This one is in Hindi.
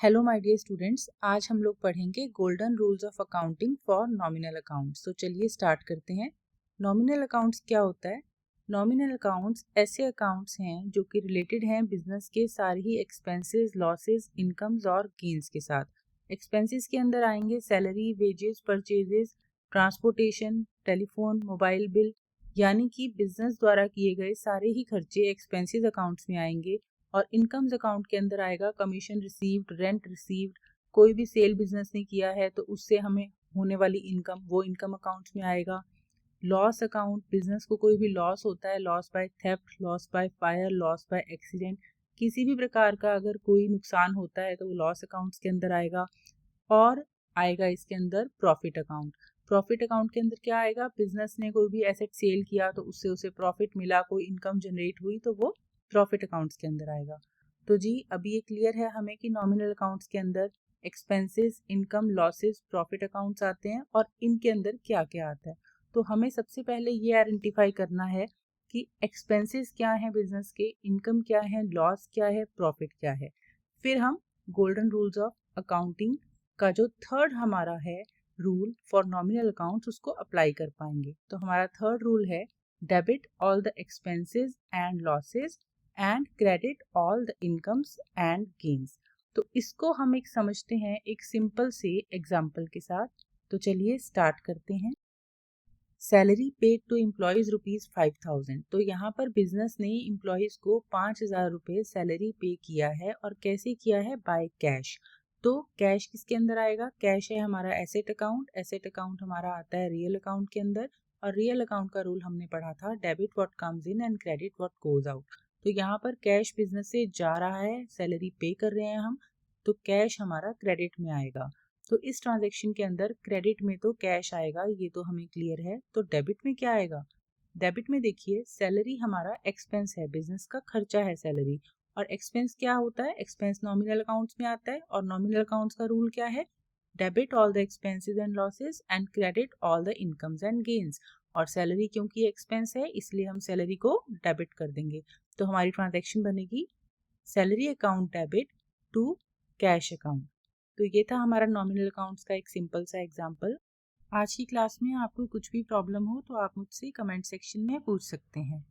हेलो माय डियर स्टूडेंट्स, आज हम लोग पढ़ेंगे golden rules of accounting for nominal accounts. तो चलिए स्टार्ट करते हैं। नॉमिनल अकाउंट्स क्या होता है? नॉमिनल अकाउंट्स ऐसे अकाउंट्स हैं जो कि रिलेटेड हैं बिजनेस के सारे ही एक्सपेंसेस, लॉसेस, इनकम्स और गेन्स के साथ। एक्सपेंसेस के अंदर आएंगे salary, wages, purchases, transportation, telephone, mobile bill, यानी कि बिजनेस द्वारा किए गए सारे ही खर्चे एक्सपेंसेस अकाउंट्स में आएंगे। और इनकम्स अकाउंट के अंदर आएगा कमीशन रिसीव्ड, रेंट रिसीव्ड, कोई भी सेल बिजनेस ने किया है तो उससे हमें होने वाली इनकम, वो इनकम अकाउंट्स में आएगा। लॉस अकाउंट, बिजनेस को कोई भी लॉस होता है, loss by theft, loss by fire, loss by accident, किसी भी प्रकार का अगर कोई नुकसान होता है तो वो लॉस अकाउंट्स के अंदर आएगा। और आएगा इसके अंदर प्रॉफिट अकाउंट। प्रॉफिट अकाउंट के अंदर क्या आएगा? बिजनेस ने कोई भी एसेट सेल किया तो उससे उसे प्रॉफिट मिला, कोई इनकम जनरेट हुई तो वो प्रॉफिट अकाउंट्स के अंदर आएगा। तो जी अभी ये क्लियर है हमें कि नॉमिनल अकाउंट्स के अंदर expenses, income, losses, profit accounts आते हैं और इनके अंदर क्या क्या आता है। तो हमें सबसे पहले ये आइडेंटिफाई करना है कि एक्सपेंसेस क्या है बिजनेस के, इनकम क्या है, लॉस क्या है, प्रॉफिट क्या है। फिर हम गोल्डन रूल्स ऑफ अकाउंटिंग का जो थर्ड हमारा है रूल फॉर नॉमिनल अकाउंट्स उसको अप्लाई कर पाएंगे। तो हमारा थर्ड रूल है debit all the expenses and losses and credit all the incomes and gains. तो इसको हम एक समझते हैं एक सिंपल से एग्जाम्पल के साथ। तो चलिए स्टार्ट करते हैं। Salary paid to employees ₹5,000। तो यहाँ पर बिजनेस ने एम्प्लॉयज को 5,000 रुपये सैलरी पे किया है। और कैसे किया है? By cash. तो कैश किसके अंदर आएगा? कैश है हमारा एसेट अकाउंट। एसेट अकाउंट हमारा आता है रियल अकाउंट के अंदर। और रियल अकाउंट का रूल हमने पढ़ा था, debit what comes in and credit what goes out. तो यहाँ पर कैश बिजनेस से जा रहा है, सैलरी पे कर रहे हैं हम, तो कैश हमारा क्रेडिट में आएगा। तो इस ट्रांजैक्शन के अंदर क्रेडिट में तो कैश आएगा, ये तो हमें क्लियर है। तो डेबिट में क्या आएगा? डेबिट में देखिए सैलरी हमारा एक्सपेंस है, बिजनेस का खर्चा है सैलरी। और एक्सपेंस क्या होता है? एक्सपेंस नॉमिनल अकाउंट्स में आता है। और नॉमिनल अकाउंट्स का रूल क्या है? Debit all the expenses and losses and credit all the incomes and gains. और सैलरी क्योंकि एक्सपेंस है इसलिए हम सैलरी को डेबिट कर देंगे। तो हमारी ट्रांजैक्शन बनेगी salary account debit to cash account. तो ये था हमारा नॉमिनल अकाउंट्स का एक सिंपल सा एग्जांपल। आज की क्लास में आपको कुछ भी प्रॉब्लम हो तो आप मुझसे कमेंट सेक्शन में पूछ सकते हैं।